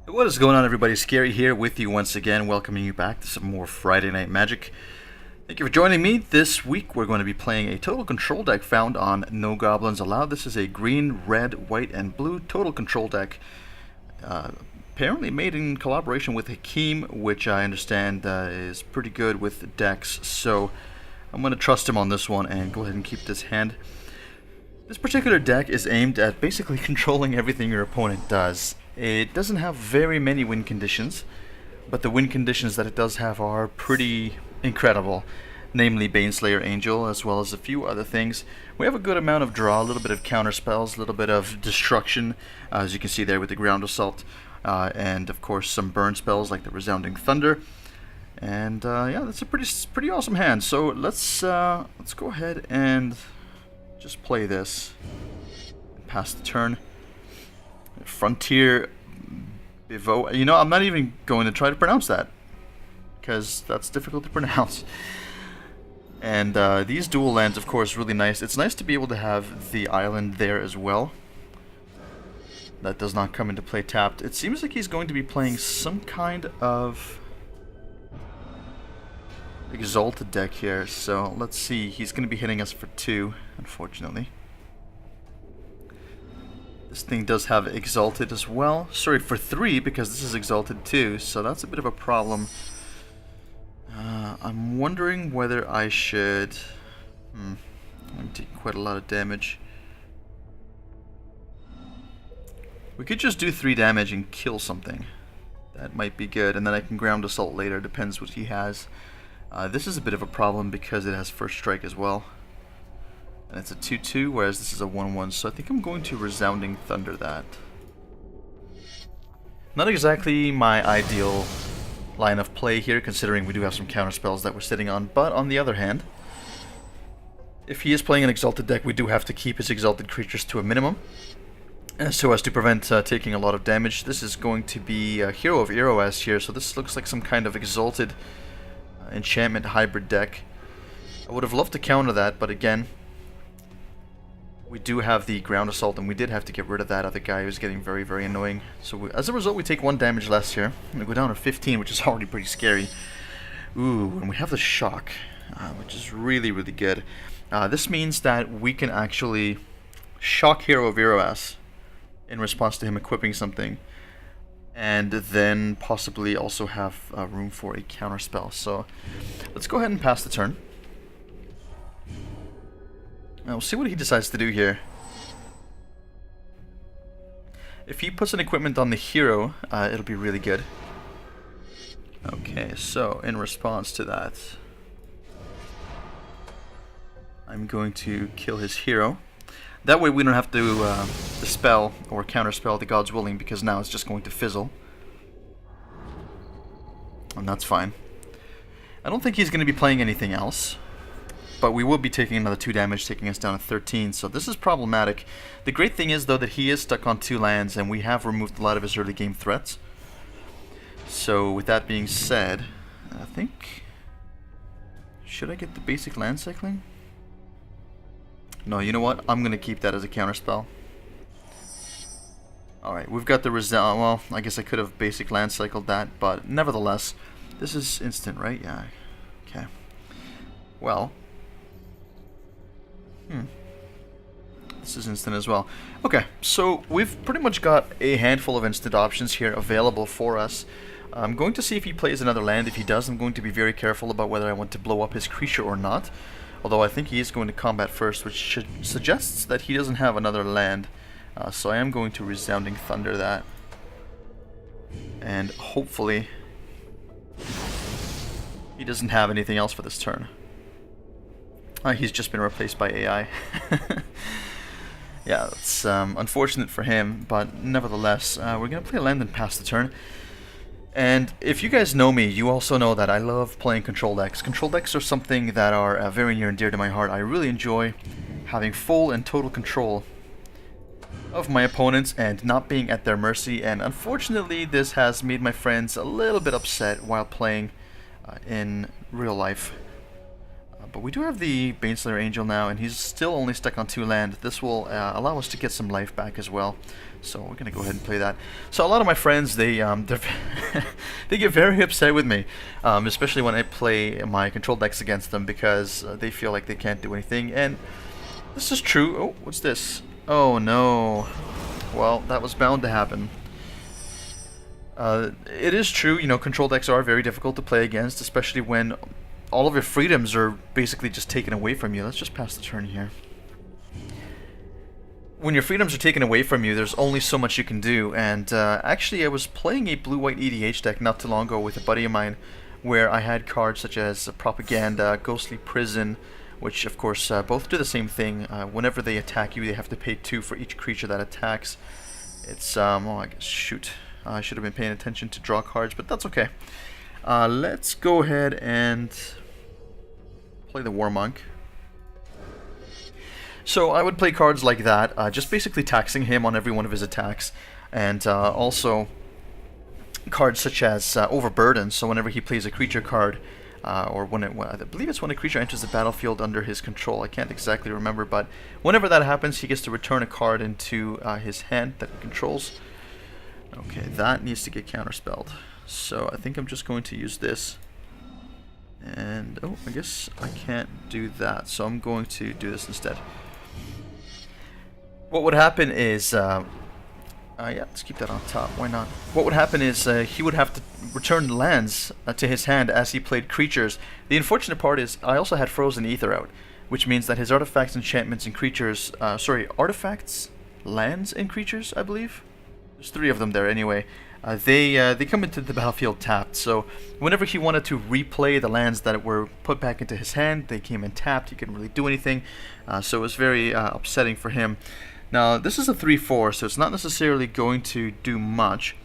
What is going on, everybody? Scary here with you once again, welcoming you back to some more Friday Night Magic. Thank you for joining me. This week we're going to be playing a total control deck found on No Goblins Allowed. This is a green, red, white, and blue total control deck. Apparently made in collaboration with Hakeem, which I understand is pretty good with decks. So I'm going to trust him on this one and go ahead and keep this hand. This particular deck is aimed at basically controlling everything your opponent does. It doesn't have very many win conditions, but the win conditions that it does have are pretty incredible. Namely Baneslayer Angel, as well as a few other things. We have a good amount of draw, a little bit of counter spells, a little bit of destruction, as you can see there with the Ground Assault, and of course some burn spells like the Resounding Thunder. And yeah, that's a pretty awesome hand. So let's go ahead and just play this and pass the turn. Frontier Bivo. You know, I'm not even going to try to pronounce that because that's difficult to pronounce. And these dual lands, of course, really nice. It's nice to be able to have the island there as well. That does not come into play tapped. It seems like he's going to be playing some kind of Exalted deck here. So let's see. He's going to be hitting us for 2, unfortunately. This thing does have Exalted as well. Sorry, for 3, because this is Exalted too, so that's a bit of a problem. I'm wondering whether I should... I'm taking quite a lot of damage. We could just do 3 damage and kill something. That might be good, and then I can Ground Assault later, depends what he has. This is a bit of a problem because it has First Strike as well. And it's a 2-2, whereas this is a 1-1, so I think I'm going to Resounding Thunder that. Not exactly my ideal line of play here, considering we do have some counter spells that we're sitting on, but on the other hand, if he is playing an Exalted deck, we do have to keep his Exalted creatures to a minimum, so as to prevent taking a lot of damage. This is going to be a Hero of Eros here, so this looks like some kind of Exalted enchantment hybrid deck. I would have loved to counter that, but again, we do have the Ground Assault, and we did have to get rid of that other guy who's getting very, very annoying. So as a result, we take 1 damage less here. I'm going to go down to 15, which is already pretty scary. Ooh, and we have the Shock, which is really, really good. This means that we can actually shock Hero of Eros in response to him equipping something, and then possibly also have room for a counter spell. So let's go ahead and pass the turn. Now we'll see what he decides to do here. If he puts an equipment on the hero, it'll be really good. Okay, so in response to that, I'm going to kill his hero. That way we don't have to dispel or counterspell the God's Willing, because now it's just going to fizzle. And that's fine. I don't think he's going to be playing anything else, but we will be taking another 2 damage, taking us down to 13, so this is problematic. The great thing is, though, that he is stuck on 2 lands, and we have removed a lot of his early game threats. So with that being said, I think... should I get the basic land cycling? No, you know what? I'm going to keep that as a counterspell. Alright, we've got the well, I guess I could have basic land cycled that, but nevertheless, this is instant, right? Yeah. Okay. Well... this is instant as well. Okay, so we've pretty much got a handful of instant options here available for us. I'm going to see if he plays another land. If he does, I'm going to be very careful about whether I want to blow up his creature or not. Although I think he is going to combat first, which suggests that he doesn't have another land. So I am going to Resounding Thunder that. And hopefully he doesn't have anything else for this turn. He's just been replaced by AI. Yeah, it's unfortunate for him, but nevertheless, we're going to play a land and pass the turn. And if you guys know me, you also know that I love playing control decks. Control decks are something that are very near and dear to my heart. I really enjoy having full and total control of my opponents and not being at their mercy. And unfortunately, this has made my friends a little bit upset while playing in real life. But we do have the Baneslayer Angel now, and he's still only stuck on 2 land. This will allow us to get some life back as well. So we're gonna go ahead and play that. So a lot of my friends, they they get very upset with me, especially when I play my control decks against them, because they feel like they can't do anything. And this is true. Oh, what's this? Oh no. Well, that was bound to happen. It is true, you know, control decks are very difficult to play against, especially when all of your freedoms are basically just taken away from you. Let's just pass the turn here. When your freedoms are taken away from you, there's only so much you can do. And actually, I was playing a blue-white EDH deck not too long ago with a buddy of mine, where I had cards such as Propaganda, Ghostly Prison, which of course both do the same thing. Whenever they attack you, they have to pay 2 for each creature that attacks. It's, oh, I guess, shoot. I should have been paying attention to draw cards, but that's okay. Let's go ahead and play the War Monk. So I would play cards like that, just basically taxing him on every one of his attacks, and also cards such as Overburden. So whenever he plays a creature card, or I believe it's when a creature enters the battlefield under his control. I can't exactly remember, but whenever that happens, he gets to return a card into his hand that he controls. Okay, that needs to get counterspelled. So I think I'm just going to use this. And, oh, I guess I can't do that, so I'm going to do this instead. What would happen is, yeah, let's keep that on top, why not? What would happen is he would have to return lands to his hand as he played creatures. The unfortunate part is I also had Frozen Ether out, which means that his artifacts, enchantments, and creatures, artifacts, lands, and creatures, I believe? There's 3 of them there anyway. They come into the battlefield tapped, so whenever he wanted to replay the lands that were put back into his hand, they came in tapped. He couldn't really do anything, so it was very upsetting for him. Now, this is a 3/4, so it's not necessarily going to do much,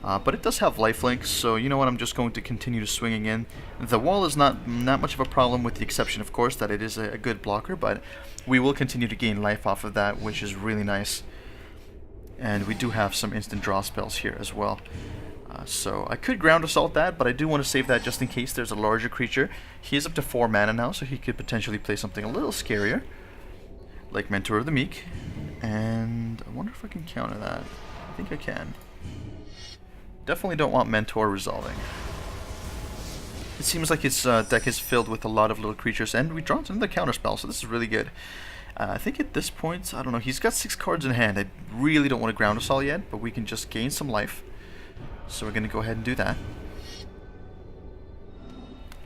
but it does have lifelink, so you know what, I'm just going to continue swinging in. The wall is not much of a problem, with the exception, of course, that it is a good blocker, but we will continue to gain life off of that, which is really nice. And we do have some instant draw spells here as well. So I could Ground Assault that, but I do want to save that just in case there's a larger creature. He is up to 4 mana now, so he could potentially play something a little scarier, like Mentor of the Meek. And I wonder if I can counter that. I think I can. Definitely don't want Mentor resolving. It seems like his deck is filled with a lot of little creatures, and we draw another counterspell, so this is really good. I think at this point, I don't know, he's got 6 cards in hand. I really don't want to Ground Assault yet, but we can just gain some life. So we're going to go ahead and do that.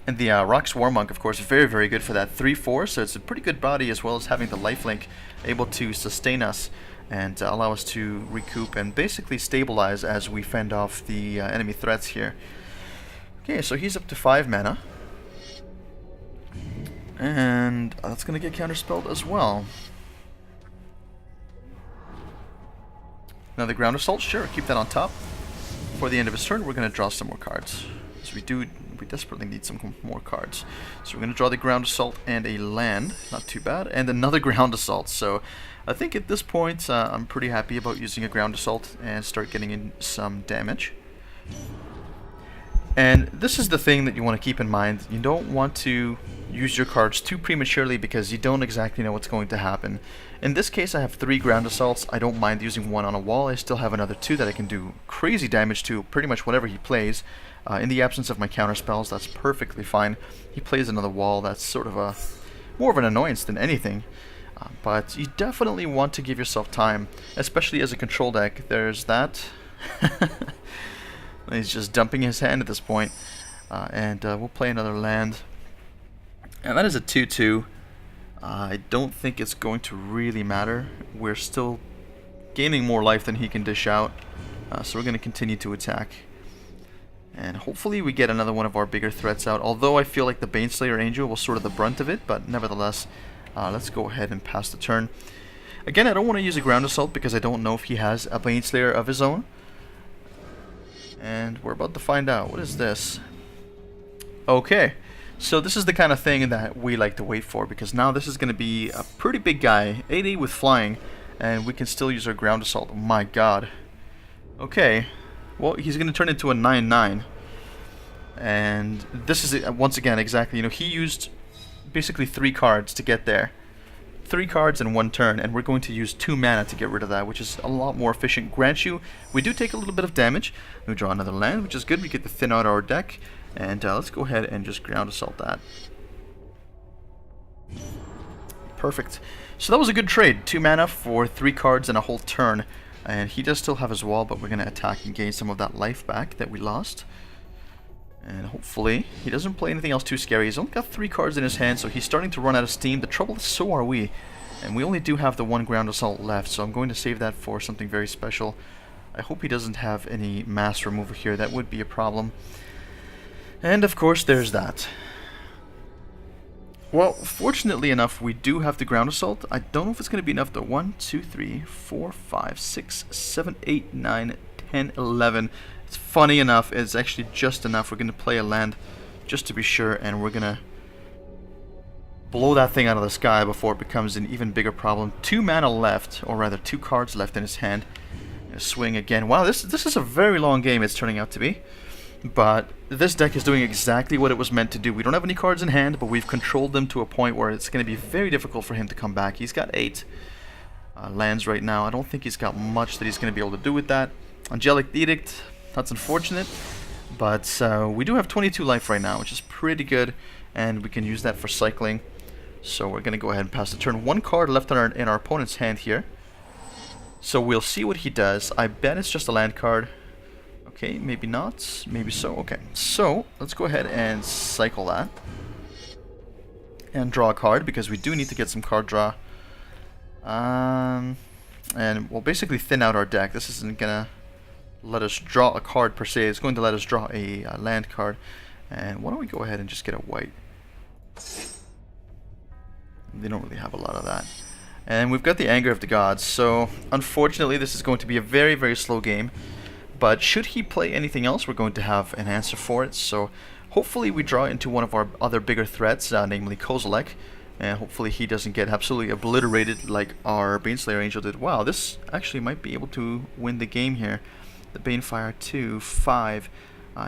And the Rock's Warmonk, of course, is very, very good for that 3/4, so it's a pretty good body, as well as having the lifelink, able to sustain us and allow us to recoup and basically stabilize as we fend off the enemy threats here. Okay, so he's up to 5 mana. And that's going to get counterspelled as well. Now the Ground Assault, sure, keep that on top. Before the end of his turn, we're going to draw some more cards. So we desperately need some more cards. So we're going to draw the Ground Assault and a land, not too bad, and another Ground Assault. So I think at this point, I'm pretty happy about using a Ground Assault and start getting in some damage. And this is the thing that you want to keep in mind. You don't want to use your cards too prematurely because you don't exactly know what's going to happen. In this case, I have 3 Ground Assaults. I don't mind using 1 on a wall. I still have another 2 that I can do crazy damage to pretty much whatever he plays. In the absence of my counter spells, that's perfectly fine. He plays another wall. That's sort of more of an annoyance than anything. But you definitely want to give yourself time, especially as a control deck. There's that. He's just dumping his hand at this point. And we'll play another land. And that is a 2/2. I don't think it's going to really matter. We're still gaining more life than he can dish out. So we're going to continue to attack. And hopefully we get another one of our bigger threats out. Although I feel like the Baneslayer Angel was sort of the brunt of it. But nevertheless, let's go ahead and pass the turn. Again, I don't want to use a Ground Assault because I don't know if he has a Baneslayer of his own. And we're about to find out. What is this? Okay. So this is the kind of thing that we like to wait for, because now this is going to be a pretty big guy, 8/8 with flying, and we can still use our Ground Assault. Oh my god. Okay, well, he's going to turn into a 9/9, and this is, once again, exactly, you know, he used basically 3 cards to get there. 3 cards in 1 turn, and we're going to use 2 mana to get rid of that, which is a lot more efficient. Grant you, we do take a little bit of damage. We draw another land, which is good. We get to thin out our deck, and let's go ahead and just ground assault that. Perfect. So that was a good trade. 2 mana for 3 cards in a whole turn. And he does still have his wall, but we're going to attack and gain some of that life back that we lost. And hopefully he doesn't play anything else too scary. He's only got 3 cards in his hand, so he's starting to run out of steam. The trouble is, so are we. And we only do have the 1 ground assault left, so I'm going to save that for something very special. I hope he doesn't have any mass removal here. That would be a problem. And of course there's that. Well, fortunately enough, we do have the ground assault. I don't know if it's going to be enough though. 1, 2, 3, 4, 5, 6, 7, 8, 9, 10, 11. It's funny enough, it's actually just enough. We're going to play a land just to be sure, and we're going to blow that thing out of the sky before it becomes an even bigger problem. 2 mana left, or rather 2 cards left in his hand. Swing again. Wow, this is a very long game it's turning out to be. But this deck is doing exactly what it was meant to do. We don't have any cards in hand, but we've controlled them to a point where it's going to be very difficult for him to come back. He's got 8 lands right now. I don't think he's got much that he's going to be able to do with that. Angelic Edict, that's unfortunate. But we do have 22 life right now, which is pretty good. And we can use that for cycling. So we're going to go ahead and pass the turn. 1 card left in our opponent's hand here. So we'll see what he does. I bet it's just a land card. Okay, maybe not. Maybe so. Okay, so let's go ahead and cycle that. And draw a card, because we do need to get some card draw. And we'll basically thin out our deck. This isn't going to let us draw a card per se. It's going to let us draw a land card. And why don't we go ahead and just get a white. They don't really have a lot of that. And we've got the Anger of the Gods. So unfortunately this is going to be a very, very slow game. But should he play anything else, we're going to have an answer for it. So hopefully we draw into one of our other bigger threats, namely Kozilek. And hopefully he doesn't get absolutely obliterated like our Baneslayer Angel did. Wow, this actually might be able to win the game here. The Banefire 2, 5,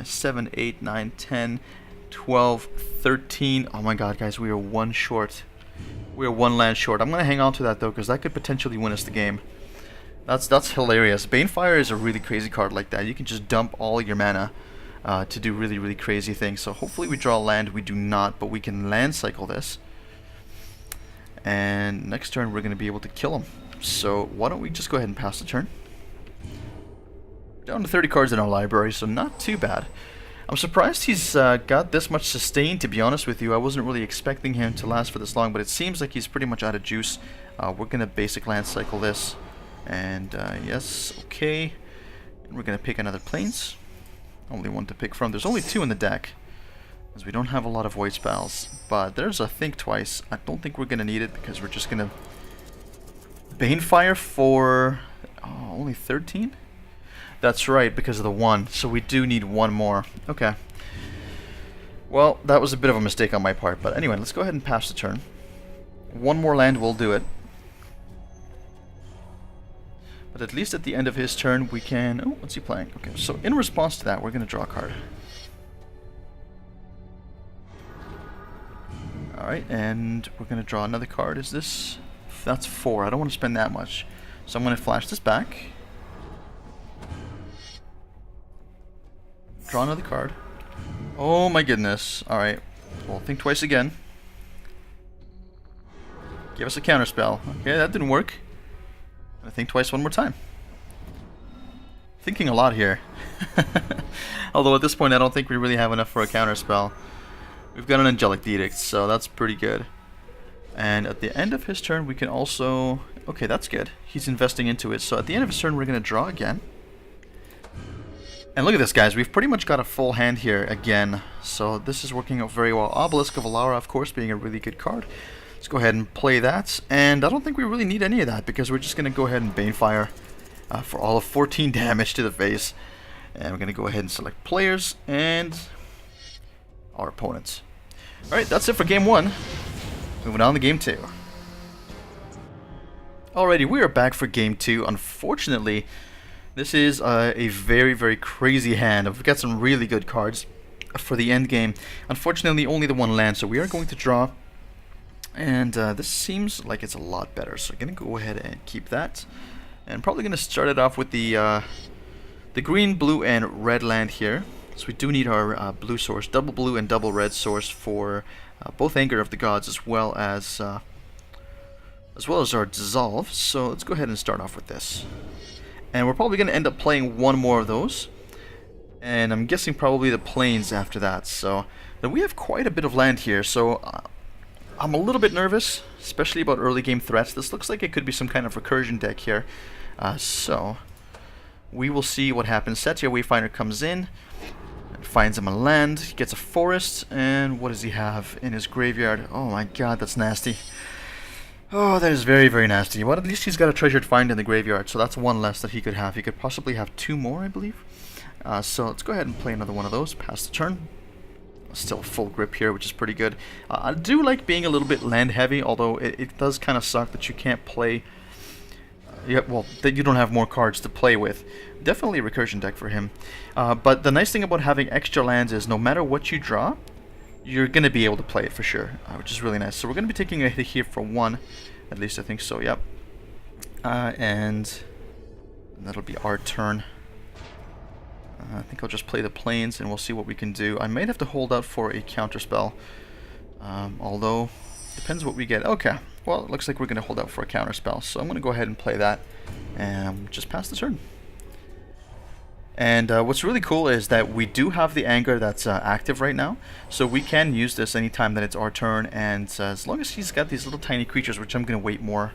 7, 8, 9, 10, 12, 13. Oh my god, guys, we are 1 short. We are 1 land short. I'm going to hang on to that though, because that could potentially win us the game. That's hilarious. Banefire is a really crazy card like that. You can just dump all your mana to do really, really crazy things. So hopefully we draw land. We do not, but we can land cycle this. And next turn we're going to be able to kill him. So why don't we just go ahead and pass the turn. Down to 30 cards in our library, so not too bad. I'm surprised he's got this much sustain, to be honest with you. I wasn't really expecting him to last for this long, but it seems like he's pretty much out of juice. We're going to basic land cycle this. And yes, okay. And we're going to pick another plains. Only 1 to pick from. There's only 2 in the deck, as we don't have a lot of void spells. But there's a Think Twice. I don't think we're going to need it, because we're just going to Banefire for only 13? That's right, because of the 1. So we do need 1 more. Okay. Well, that was a bit of a mistake on my part. But anyway, let's go ahead and pass the turn. 1 more land will do it. But at least at the end of his turn we can... Oh, what's he playing? Okay, so in response to that, we're going to draw a card. Alright, and we're going to draw another card. Is this... That's 4. I don't want to spend that much. So I'm going to flash this back. Draw another card. Oh my goodness. Alright, well, think twice again. Give us a counterspell. Okay, that didn't work. I think twice one more time. Thinking a lot here. Although at this point I don't think we really have enough for a counterspell. We've got an Angelic Edict, so that's pretty good. And at the end of his turn we can also... Okay, that's good. He's investing into it. So at the end of his turn we're going to draw again. And look at this, guys. We've pretty much got a full hand here again. So this is working out very well. Obelisk of Alara, of course, being a really good card. Let's go ahead and play that. And I don't think we really need any of that, because we're just going to go ahead and Banefire for all of 14 damage to the face. And we're going to go ahead and select players and our opponents. Alright, that's it for game 1. Moving on to game 2. Alrighty, we are back for game 2. Unfortunately, this is a very, very crazy hand. We've got some really good cards for the end game. Unfortunately, only the 1 land, so we are going to draw And this seems like it's a lot better, so I'm going to go ahead and keep that. And probably going to start it off with the green, blue, and red land here. So we do need our blue source, double blue and double red source for both Anger of the Gods as well as our Dissolve. So let's go ahead and start off with this. And we're probably going to end up playing one more of those. And I'm guessing probably the plains after that. So now we have quite a bit of land here. So I'm a little bit nervous, especially about early game threats. This looks like it could be some kind of recursion deck here. So we will see what happens. Satya Wayfinder comes in, finds him a land, he gets a forest, and what does he have in his graveyard? Oh my god, that's nasty. Oh, that is very, very nasty. Well, at least he's got a treasured find in the graveyard, so that's one less that he could have. He could possibly have two more, I believe. So let's go ahead and play another one of those, pass the turn. Still full grip here, which is pretty good. I do like being a little bit land heavy, although it does kind of suck that you can't play... that you don't have more cards to play with. Definitely a recursion deck for him. But the nice thing about having extra lands is no matter what you draw, you're going to be able to play it for sure, which is really nice. So we're going to be taking a hit here for one. At least I think so, yep. And that'll be our turn. I think I'll just play the plains and we'll see what we can do. I might have to hold out for a counterspell. Although, depends what we get. Okay, well, it looks like we're going to hold out for a counterspell. So I'm going to go ahead and play that and just pass the turn. And what's really cool is that we do have the Anger that's active right now. So we can use this anytime that it's our turn. And as long as he's got these little tiny creatures, which I'm going to wait more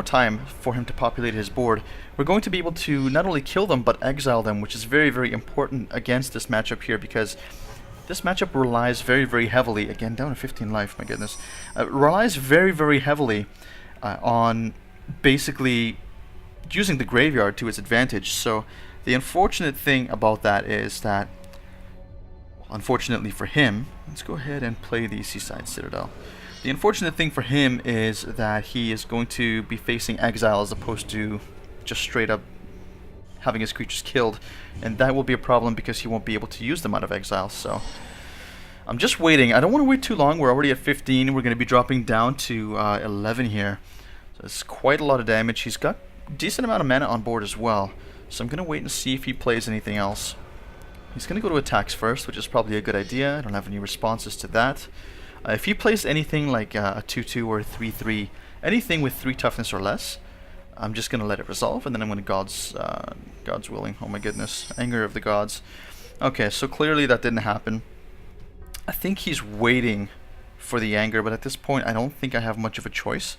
time for him to populate his board, we're going to be able to not only kill them, but exile them, which is very, very important against this matchup here, because this matchup relies very, very heavily, again, down to 15 life, my goodness, relies very, very heavily on basically using the graveyard to its advantage. So the unfortunate thing about that is that, unfortunately for him, let's go ahead and play the Seaside Citadel. The unfortunate thing for him is that he is going to be facing exile as opposed to just straight up having his creatures killed, and that will be a problem because he won't be able to use them out of exile. So I'm just waiting. I don't want to wait too long. We're already at 15. We're going to be dropping down to 11 here. So it's quite a lot of damage. He's got a decent amount of mana on board as well. So I'm going to wait and see if he plays anything else. He's going to go to attacks first, which is probably a good idea. I don't have any responses to that. If he plays anything like a 2-2 or a 3-3, anything with 3 toughness or less, I'm just going to let it resolve, and then I'm going to God's willing. Oh my goodness. Anger of the Gods. Okay, so clearly that didn't happen. I think he's waiting for the Anger, but at this point I don't think I have much of a choice.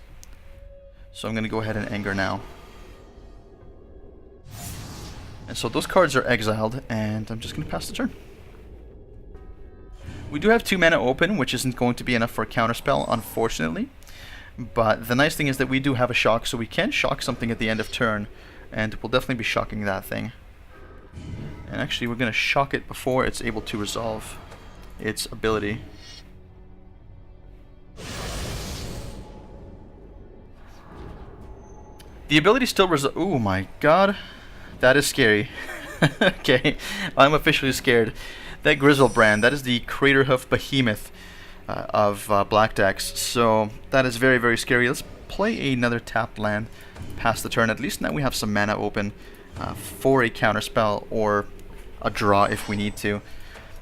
So I'm going to go ahead and Anger now. And so those cards are exiled, and I'm just going to pass the turn. We do have 2 mana open, which isn't going to be enough for a counterspell, unfortunately. But the nice thing is that we do have a shock, so we can shock something at the end of turn, and we'll definitely be shocking that thing. And actually, we're going to shock it before it's able to resolve its ability. The ability still resolves. Oh my god, that is scary. Okay, I'm officially scared. That Grizzlebrand, that is the Craterhoof Behemoth of Black decks, so that is very, very scary. Let's play another tapped land, pass the turn. At least now we have some mana open for a counterspell or a draw if we need to.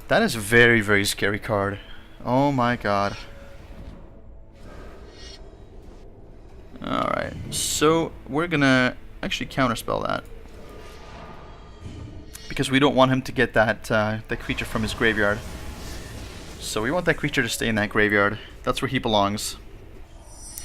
That is a very, very scary card. Oh my god. Alright, so we're gonna actually counterspell that, because we don't want him to get that creature from his graveyard. So we want that creature to stay in that graveyard. That's where he belongs.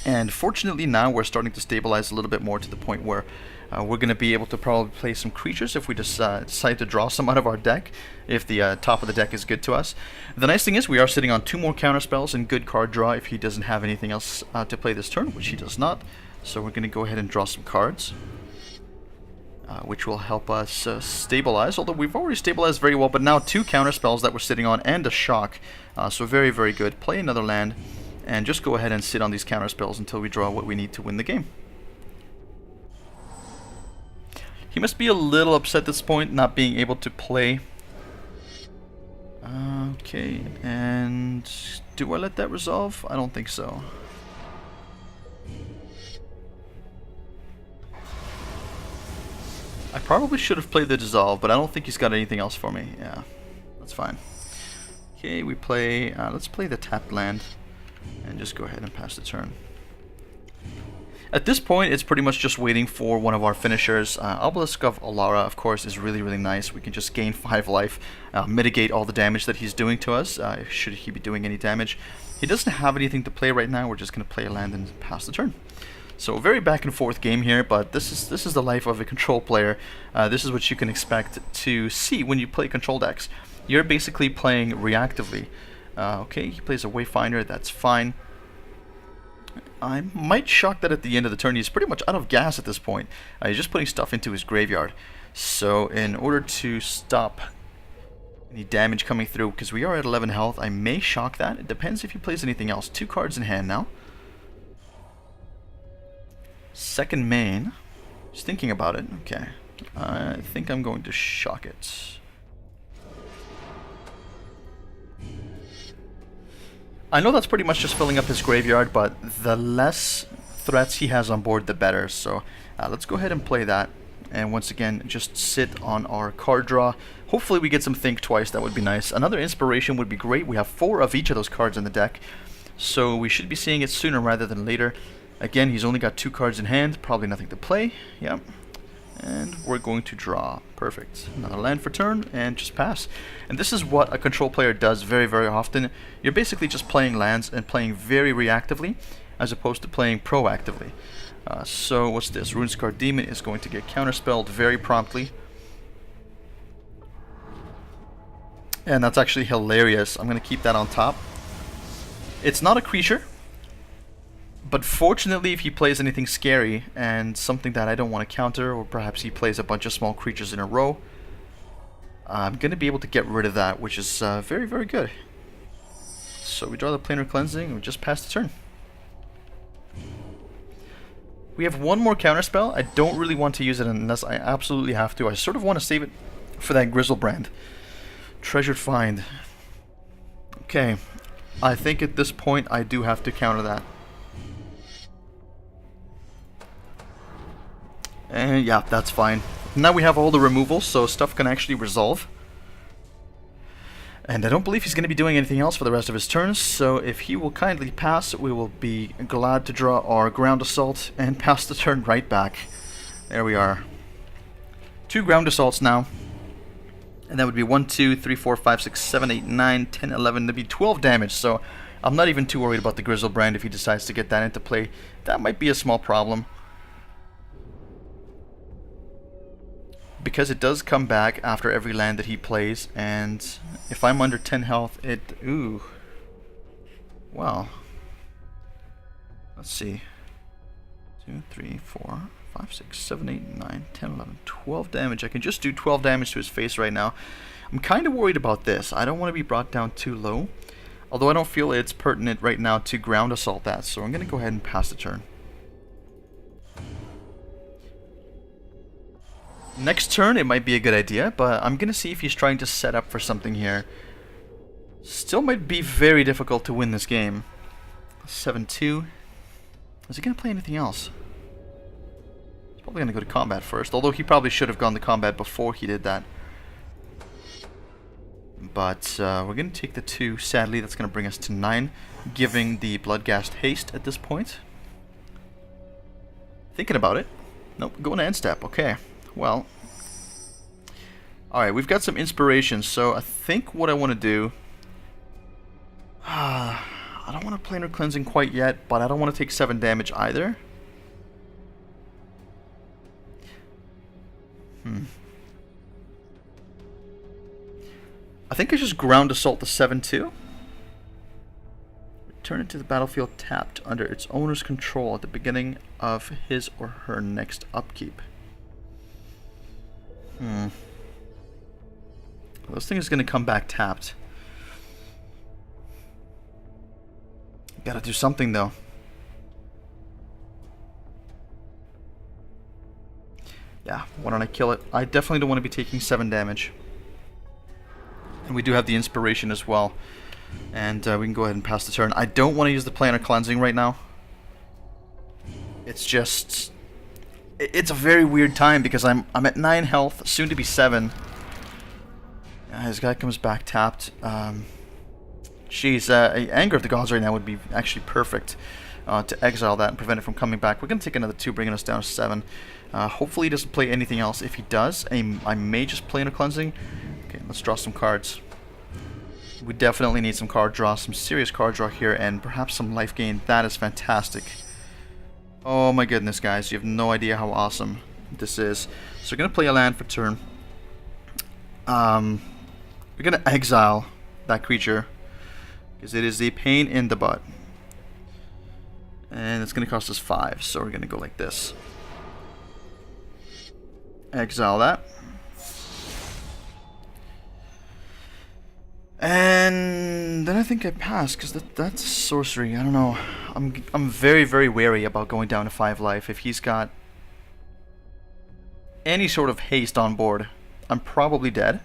And fortunately now we're starting to stabilize a little bit more to the point where we're going to be able to probably play some creatures if we decide to draw some out of our deck, if the top of the deck is good to us. The nice thing is we are sitting on 2 more counterspells and good card draw if he doesn't have anything else to play this turn, which he does not. So we're going to go ahead and draw some cards. Which will help us stabilize, although we've already stabilized very well, but now 2 counterspells that we're sitting on and a shock, so very, very good. Play another land, and just go ahead and sit on these counterspells until we draw what we need to win the game. He must be a little upset at this point, not being able to play. Okay, and do I let that resolve? I don't think so. I probably should have played the Dissolve, but I don't think he's got anything else for me. Yeah, that's fine. Okay, we play, let's play the tapped land and just go ahead and pass the turn. At this point, it's pretty much just waiting for one of our finishers. Obelisk of Alara, of course, is really, really nice. We can just gain 5 life, mitigate all the damage that he's doing to us, should he be doing any damage. He doesn't have anything to play right now. We're just going to play a land and pass the turn. So a very back and forth game here, but this is the life of a control player. This is what you can expect to see when you play control decks. You're basically playing reactively. Okay, he plays a Wayfinder, that's fine. I might shock that at the end of the turn he's pretty much out of gas at this point. He's just putting stuff into his graveyard. So in order to stop any damage coming through, because we are at 11 health, I may shock that. It depends if he plays anything else. 2 cards in hand now. Second main. Just thinking about it. Okay. I think I'm going to shock it. I know that's pretty much just filling up his graveyard, but the less threats he has on board, the better. So let's go ahead and play that. And once again, just sit on our card draw. Hopefully we get some Think Twice, that would be nice. Another Inspiration would be great. We have 4 of each of those cards in the deck. So we should be seeing it sooner rather than later. Again, he's only got 2 cards in hand, probably nothing to play. Yep. And we're going to draw. Perfect. Another land for turn, and just pass. And this is what a control player does very, very often. You're basically just playing lands and playing very reactively, as opposed to playing proactively. So what's this? Runescar Demon is going to get counterspelled very promptly. And that's actually hilarious. I'm going to keep that on top. It's not a creature. But fortunately, if he plays anything scary and something that I don't want to counter, or perhaps he plays a bunch of small creatures in a row, I'm going to be able to get rid of that, which is very, very good. So we draw the Planar Cleansing, and we just pass the turn. We have one more counterspell. I don't really want to use it unless I absolutely have to. I sort of want to save it for that Grizzlebrand. Treasured Find. Okay, I think at this point I do have to counter that. And yeah, that's fine. Now we have all the removals, so stuff can actually resolve. And I don't believe he's going to be doing anything else for the rest of his turns, so if he will kindly pass, we will be glad to draw our Ground Assault and pass the turn right back. There we are. 2 Ground Assaults now. And that would be 1, 2, 3, 4, 5, 6, 7, 8, 9, 10, 11. That'd be 12 damage, so I'm not even too worried about the Grizzlebrand if he decides to get that into play. That might be a small problem. Because it does come back after every land that he plays, and if I'm under 10 health, it... Ooh. Well. Let's see. 2, 3, 4, 5, 6, 7, 8, 9, 10, 11, 12 damage. I can just do 12 damage to his face right now. I'm kind of worried about this. I don't want to be brought down too low. Although I don't feel it's pertinent right now to Ground Assault that, so I'm going to go ahead and pass the turn. Next turn, it might be a good idea, but I'm going to see if he's trying to set up for something here. Still might be very difficult to win this game. 7-2. Is he going to play anything else? He's probably going to go to combat first, although he probably should have gone to combat before he did that. But we're going to take the 2. Sadly, that's going to bring us to 9, giving the Bloodghast haste at this point. Thinking about it. Nope, going to end step. Okay. Well, alright, we've got some inspiration, so I think what I want to do... I don't want to Planar Cleansing quite yet, but I don't want to take 7 damage either. I think I just Ground Assault the 7-2. Return it to the battlefield tapped under its owner's control at the beginning of his or her next upkeep. This thing is going to come back tapped. Gotta do something though. Yeah, why don't I kill it? I definitely don't want to be taking 7 damage. And we do have the inspiration as well. And we can go ahead and pass the turn. I don't want to use the Planar Cleansing right now. It's just... It's a very weird time because I'm at 9 health, soon to be 7. His guy comes back tapped. Jeez, Anger of the Gods right now would be actually perfect to exile that and prevent it from coming back. We're going to take another 2, bringing us down to 7. Hopefully he doesn't play anything else. If he does, I may just play Inner Cleansing. Okay, let's draw some cards. We definitely need some card draw, some serious card draw here, and perhaps some life gain. That is fantastic. Oh my goodness, guys, you have no idea how awesome this is. So we're going to play a land for turn. We're going to exile that creature, because it is a pain in the butt. And it's going to cost us 5, so we're going to go like this. Exile that. And then I think I pass, because that's sorcery. I don't know. I'm very, very wary about going down to 5 life. If he's got any sort of haste on board, I'm probably dead.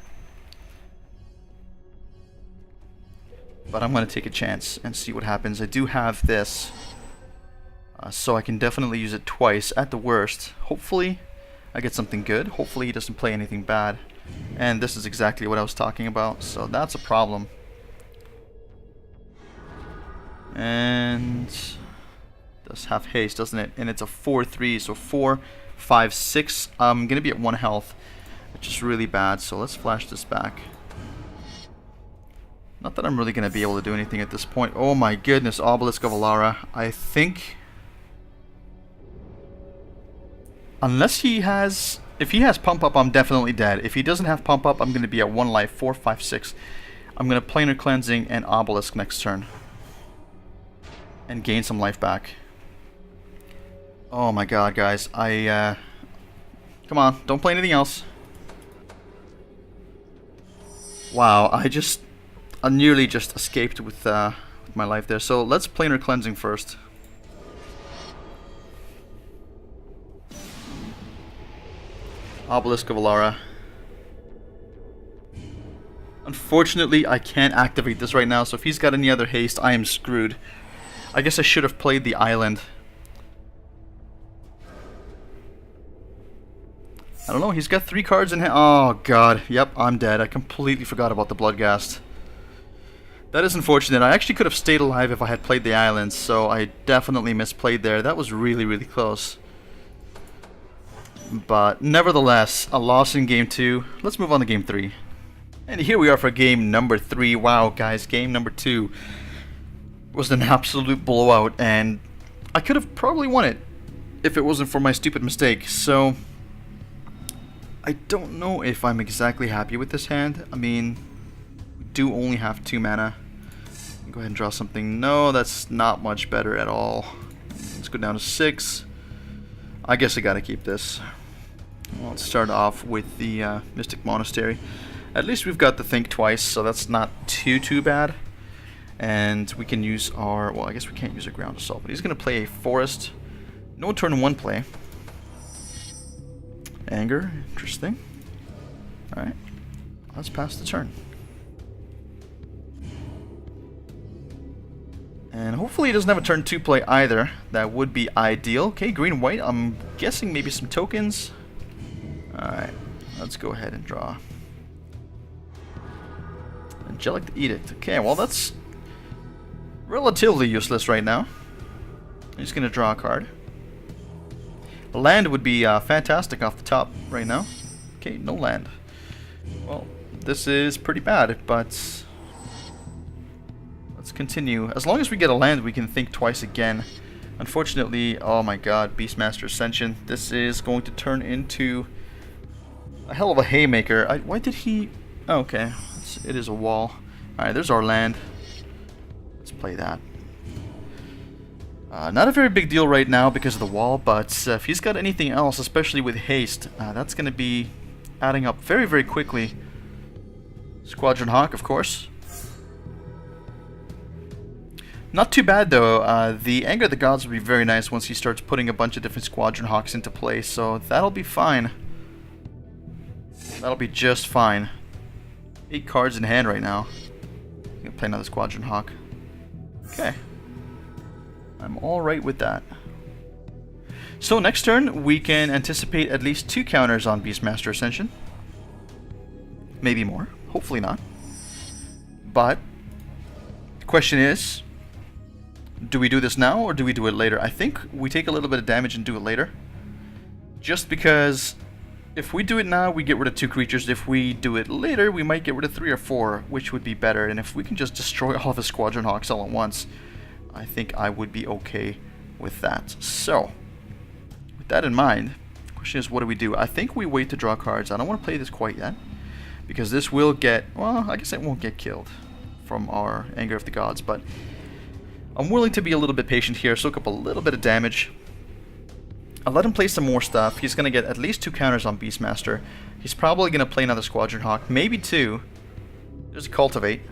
But I'm going to take a chance and see what happens. I do have this, so I can definitely use it twice at the worst. Hopefully I get something good. Hopefully he doesn't play anything bad. And this is exactly what I was talking about, so that's a problem. And does have haste, doesn't it? And it's a 4/3, so 4, 5, 6. I'm gonna be at 1 health, which is really bad. So let's flash this back. Not that I'm really gonna be able to do anything at this point. Oh my goodness, Obelisk of Alara. I think, unless he has, if he has pump up, I'm definitely dead. If he doesn't have pump up, I'm gonna be at 1 life, 4, 5, 6. I'm gonna Planar Cleansing and Obelisk next turn and gain some life back. Oh my god, guys. Come on, don't play anything else. Wow, I nearly just escaped with my life there. So let's Planar Cleansing first. Obelisk of Alara. Unfortunately, I can't activate this right now, so if he's got any other haste, I am screwed. I guess I should have played the island. I don't know, he's got 3 cards in hand. Oh god, yep, I'm dead. I completely forgot about the Bloodghast. That is unfortunate. I actually could have stayed alive if I had played the island, so I definitely misplayed there. That was really, really close. But nevertheless, a loss in game 2. Let's move on to game 3. And here we are for game number 3. Wow, guys, game number 2 was an absolute blowout, and I could have probably won it if it wasn't for my stupid mistake. So I don't know if I'm exactly happy with this hand. I mean, we do only have 2 mana. Go ahead and draw something. No, that's not much better at all. Let's go down to 6. I guess I gotta keep this. Well, let's start off with the Mystic Monastery. At least we've got the Think Twice, so that's not too bad. And we can use our, well, I guess we can't use a Ground Assault, but he's gonna play a Forest. No turn 1 play. Anger, interesting. Alright, let's pass the turn. And hopefully he doesn't have a turn 2 play either. That would be ideal. Okay, green, white. I'm guessing maybe some tokens. Alright, let's go ahead and draw. Angelic Edict. Okay, well that's relatively useless right now. I'm just going to draw a card. The land would be fantastic off the top right now. Okay, no land. Well, this is pretty bad, but let's continue. As long as we get a land, we can think twice again. Unfortunately, oh my god, Beastmaster Ascension. This is going to turn into a hell of a haymaker. Why did he... Oh, okay, it is a wall. Alright, there's our land. Let's play that. Not a very big deal right now because of the wall, but if he's got anything else, especially with haste, that's going to be adding up very, very quickly. Squadron Hawk, of course. Not too bad, though. The Anger of the Gods will be very nice once he starts putting a bunch of different Squadron Hawks into play, so that'll be fine. That'll be just fine. 8 cards in hand right now. I'm going to play another Squadron Hawk. Okay. I'm alright with that. So next turn, we can anticipate at least 2 counters on Beastmaster Ascension. Maybe more. Hopefully not. But the question is, do we do this now or do we do it later? I think we take a little bit of damage and do it later. Just because if we do it now, we get rid of 2 creatures. If we do it later, we might get rid of 3 or 4, which would be better. And if we can just destroy all the Squadron Hawks all at once, I think I would be okay with that. So, with that in mind, the question is, what do we do? I think we wait to draw cards. I don't want to play this quite yet, because this will get, well, I guess it won't get killed from our Anger of the Gods, but I'm willing to be a little bit patient here, soak up a little bit of damage. I'll let him play some more stuff. He's going to get at least 2 counters on Beastmaster. He's probably going to play another Squadron Hawk, maybe 2. There's a Cultivate.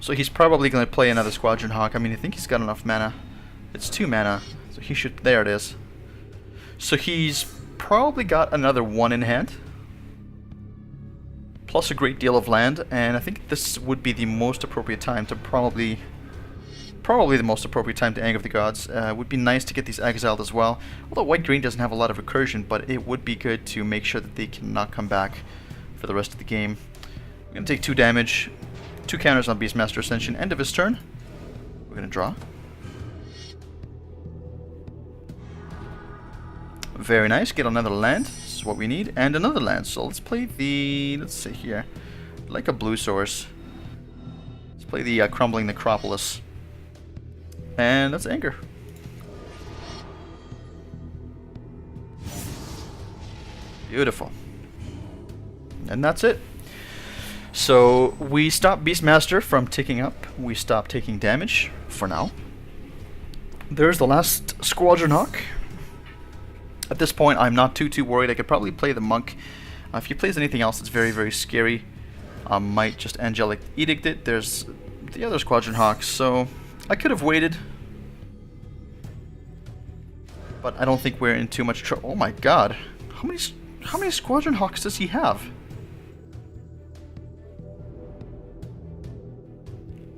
So he's probably going to play another Squadron Hawk. I mean, I think he's got enough mana. It's 2 mana, so he should... There it is. So he's probably got another 1 in hand. Plus a great deal of land, and I think this would be the most appropriate time to probably the most appropriate time to Anger of the Gods. Would be nice to get these exiled as well. Although white-green doesn't have a lot of recursion, but it would be good to make sure that they cannot come back for the rest of the game. We're going to take 2 damage, 2 counters on Beastmaster Ascension. End of his turn. We're going to draw. Very nice. Get another land. This is what we need. And another land. So let's play the... Let's see here. Like a blue source. Let's play the Crumbling Necropolis. And that's Anger. Beautiful. And that's it. So we stop Beastmaster from ticking up. We stop taking damage for now. There's the last Squadron Hawk. At this point, I'm not too worried. I could probably play the Monk. If he plays anything else, it's very, very scary. I might just Angelic Edict it. There's the other Squadron Hawks, so I could have waited. But I don't think we're in too much trouble. Oh my god. How many Squadron Hawks does he have?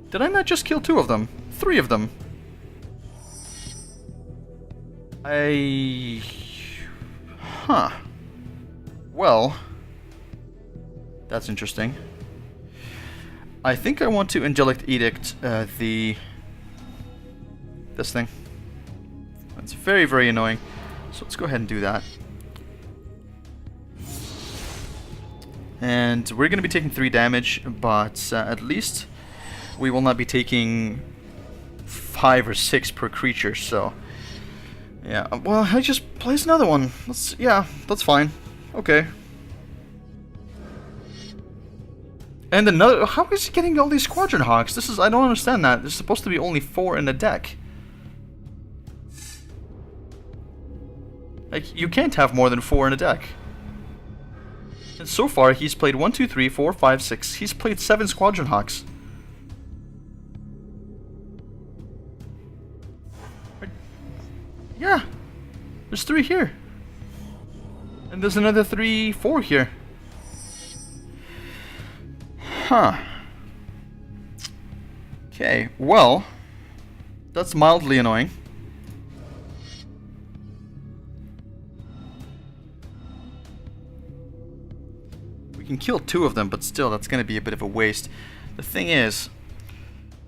Did I not just kill 2 of them? 3 of them. Huh. Well, that's interesting. I think I want to Angelic Edict this thing. That's very, very annoying. So let's go ahead and do that. And we're going to be taking 3 damage, but at least we will not be taking 5 or 6 per creature, so... Yeah, well, I just place another one. Yeah, that's fine. Okay. And another... How is he getting all these Squadron Hawks? This is... I don't understand that. There's supposed to be only 4 in the deck. Like, you can't have more than 4 in a deck. And so far, he's played 1, 2, 3, 4, 5, 6. He's played 7 Squadron Hawks. Yeah, there's 3 here. And there's another 3, 4 here. Huh. Okay, well, that's mildly annoying. We can kill 2 of them, but still, that's going to be a bit of a waste. The thing is,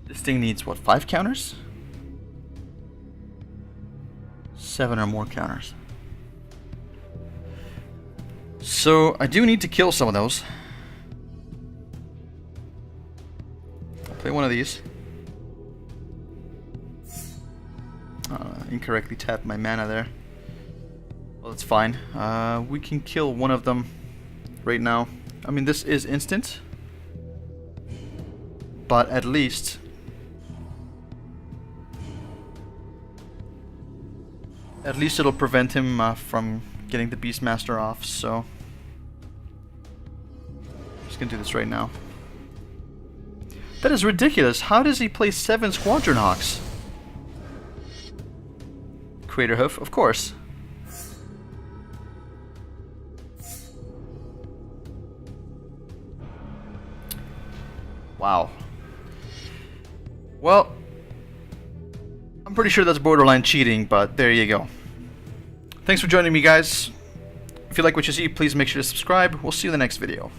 this thing needs, what, 5 counters? 7 or more counters. So I do need to kill some of those. I'll play one of these. Incorrectly tapped my mana there. Well, that's fine. We can kill one of them right now. I mean, this is instant, but at least it'll prevent him from getting the Beastmaster off, so I'm just gonna do this right now. That is ridiculous. How does he play 7 Squadron Hawks? Craterhoof, of course. Wow. Well, pretty sure that's borderline cheating, but there you go. Thanks for joining me, guys. If you like what you see, please make sure to subscribe. We'll see you in the next video.